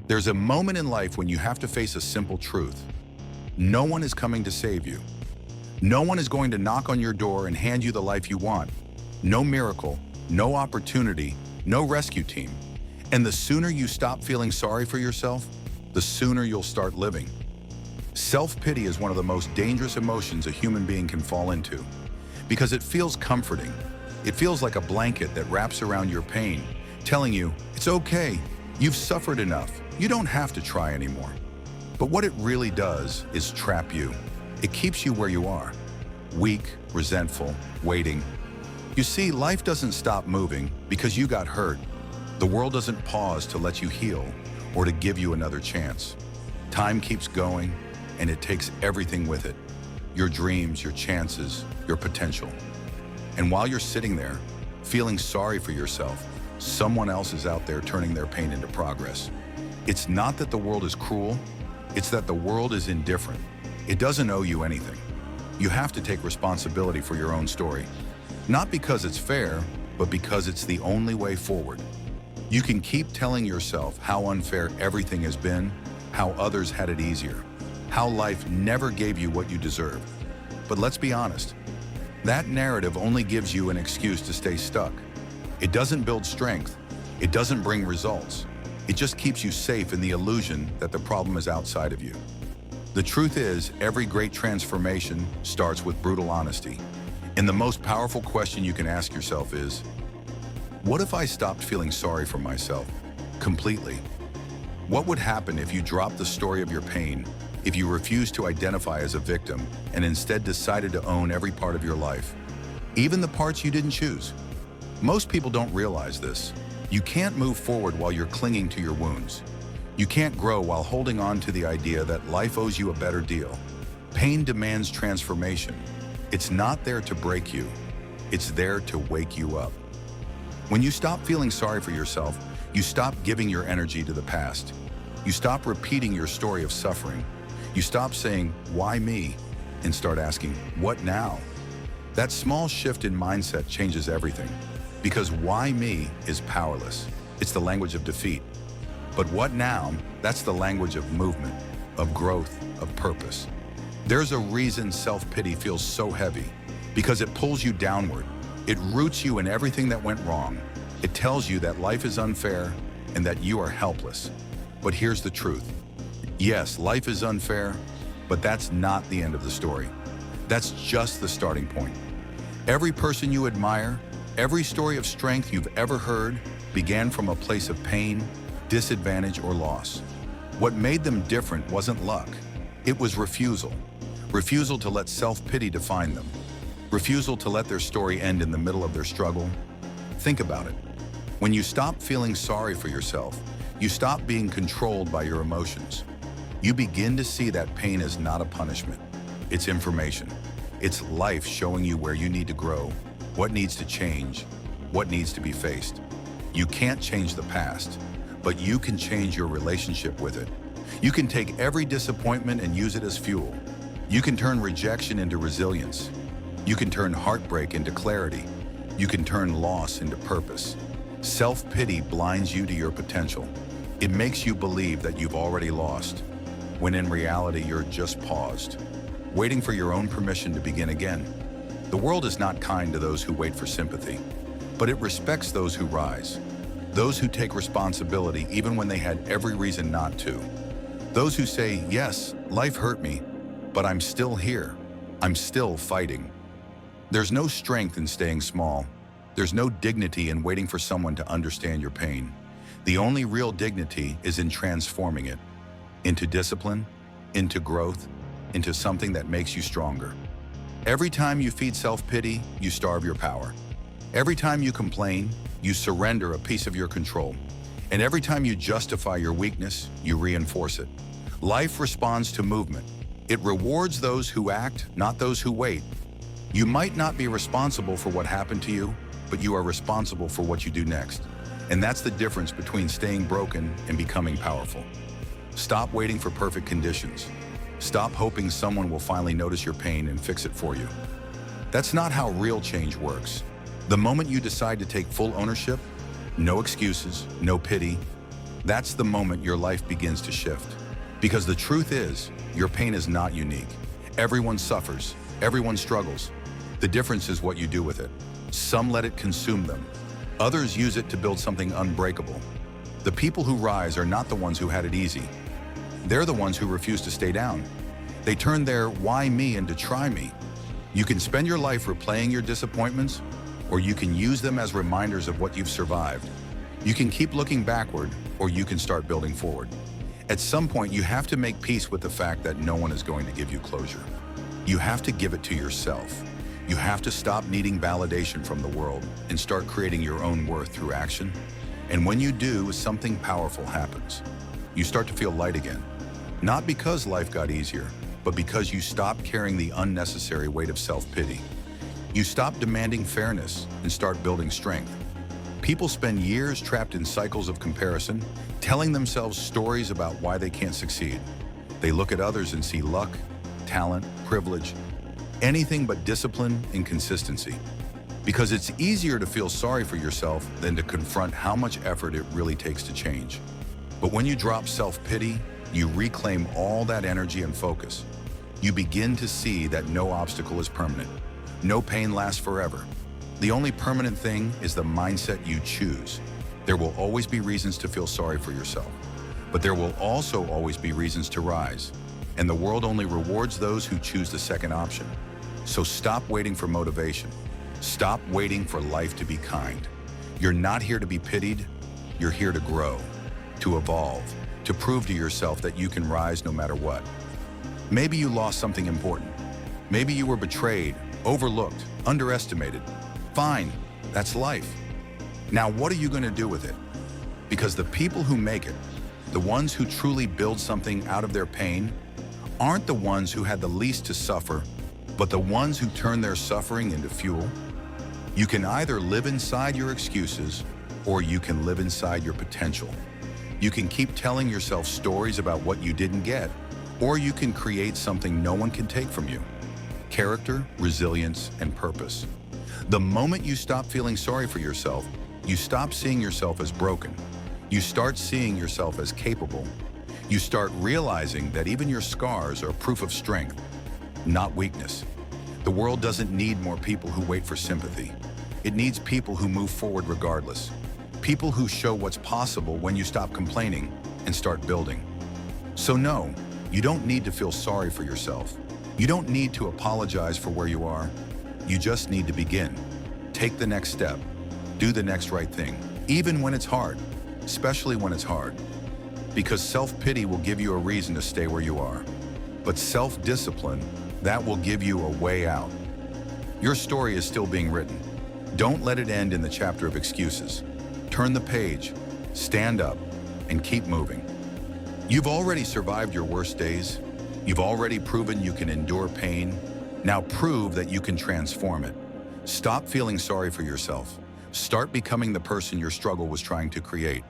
There's a moment in life when you have to face a simple truth. No one is coming to save you. No one is going to knock on your door and hand you the life you want. No miracle, no opportunity, no rescue team. And the sooner you stop feeling sorry for yourself, the sooner you'll start living. Self-pity is one of the most dangerous emotions a human being can fall into because it feels comforting. It feels like a blanket that wraps around your pain, telling you, it's okay, you've suffered enough, you don't have to try anymore. But what it really does is trap you. It keeps you where you are, weak, resentful, waiting. You see, life doesn't stop moving because you got hurt. The world doesn't pause to let you heal or to give you another chance. Time keeps going, and it takes everything with it. Your dreams, your chances, your potential. And while you're sitting there, feeling sorry for yourself, someone else is out there turning their pain into progress. It's not that the world is cruel, it's that the world is indifferent. It doesn't owe you anything. You have to take responsibility for your own story. Not because it's fair, but because it's the only way forward. You can keep telling yourself how unfair everything has been, how others had it easier, how life never gave you what you deserved. But let's be honest, that narrative only gives you an excuse to stay stuck. It doesn't build strength. It doesn't bring results. It just keeps you safe in the illusion that the problem is outside of you. The truth is, every great transformation starts with brutal honesty. And the most powerful question you can ask yourself is, what if I stopped feeling sorry for myself completely? What would happen if you dropped the story of your pain, if you refused to identify as a victim and instead decided to own every part of your life, even the parts you didn't choose? Most people don't realize this. You can't move forward while you're clinging to your wounds. You can't grow while holding on to the idea that life owes you a better deal. Pain demands transformation. It's not there to break you. It's there to wake you up. When you stop feeling sorry for yourself, you stop giving your energy to the past. You stop repeating your story of suffering. You stop saying, why me? And start asking, what now? That small shift in mindset changes everything. Because why me is powerless. It's the language of defeat. But what now? That's the language of movement, of growth, of purpose. There's a reason self-pity feels so heavy. Because it pulls you downward. It roots you in everything that went wrong. It tells you that life is unfair and that you are helpless. But here's the truth. Yes, life is unfair, but that's not the end of the story. That's just the starting point. Every person you admire, every story of strength you've ever heard began from a place of pain, disadvantage, or loss. What made them different wasn't luck. It was refusal. Refusal to let self-pity define them. Refusal to let their story end in the middle of their struggle. Think about it. When you stop feeling sorry for yourself, you stop being controlled by your emotions. You begin to see that pain as not a punishment. It's information. It's life showing you where you need to grow, what needs to change, what needs to be faced. You can't change the past, but you can change your relationship with it. You can take every disappointment and use it as fuel. You can turn rejection into resilience. You can turn heartbreak into clarity. You can turn loss into purpose. Self-pity blinds you to your potential. It makes you believe that you've already lost, when in reality you're just paused, waiting for your own permission to begin again. The world is not kind to those who wait for sympathy, but it respects those who rise, those who take responsibility even when they had every reason not to, those who say, yes, life hurt me, but I'm still here, I'm still fighting. There's no strength in staying small. There's no dignity in waiting for someone to understand your pain. The only real dignity is in transforming it into discipline, into growth, into something that makes you stronger. Every time you feed self-pity, you starve your power. Every time you complain, you surrender a piece of your control. And every time you justify your weakness, you reinforce it. Life responds to movement. It rewards those who act, not those who wait. You might not be responsible for what happened to you, but you are responsible for what you do next. And that's the difference between staying broken and becoming powerful. Stop waiting for perfect conditions. Stop hoping someone will finally notice your pain and fix it for you. That's not how real change works. The moment you decide to take full ownership, no excuses, no pity, That's the moment your life begins to shift. Because the truth is, your pain is not unique. Everyone suffers, everyone struggles. The difference is what you do with it. Some let it consume them. Others use it to build something unbreakable. The people who rise are not the ones who had it easy. They're the ones who refuse to stay down. They turn their why me into try me. You can spend your life replaying your disappointments, or you can use them as reminders of what you've survived. You can keep looking backward, or you can start building forward. At some point, you have to make peace with the fact that no one is going to give you closure. You have to give it to yourself. You have to stop needing validation from the world and start creating your own worth through action. And when you do, something powerful happens. You start to feel light again. Not because life got easier, but because you stop carrying the unnecessary weight of self-pity. You stop demanding fairness and start building strength. People spend years trapped in cycles of comparison, telling themselves stories about why they can't succeed. They look at others and see luck, talent, privilege, anything but discipline and consistency. Because it's easier to feel sorry for yourself than to confront how much effort it really takes to change. But when you drop self-pity, you reclaim all that energy and focus. You begin to see that no obstacle is permanent. No pain lasts forever. The only permanent thing is the mindset you choose. There will always be reasons to feel sorry for yourself, but there will also always be reasons to rise. And the world only rewards those who choose the second option. So stop waiting for motivation. Stop waiting for life to be kind. You're not here to be pitied. You're here to grow, to evolve, to prove to yourself that you can rise no matter what. Maybe you lost something important. Maybe you were betrayed, overlooked, underestimated. Fine, that's life. Now, what are you going to do with it? Because the people who make it, the ones who truly build something out of their pain, aren't the ones who had the least to suffer, but the ones who turn their suffering into fuel. You can either live inside your excuses, or you can live inside your potential. You can keep telling yourself stories about what you didn't get, or you can create something no one can take from you. Character, resilience, and purpose. The moment you stop feeling sorry for yourself, you stop seeing yourself as broken. You start seeing yourself as capable. You start realizing that even your scars are proof of strength, not weakness. The world doesn't need more people who wait for sympathy. It needs people who move forward regardless. People who show what's possible when you stop complaining and start building. So no, you don't need to feel sorry for yourself. You don't need to apologize for where you are. You just need to begin. Take the next step. Do the next right thing, even when it's hard, especially when it's hard. Because self-pity will give you a reason to stay where you are. But self-discipline, that will give you a way out. Your story is still being written. Don't let it end in the chapter of excuses. Turn the page, stand up, and keep moving. You've already survived your worst days. You've already proven you can endure pain. Now prove that you can transform it. Stop feeling sorry for yourself. Start becoming the person your struggle was trying to create.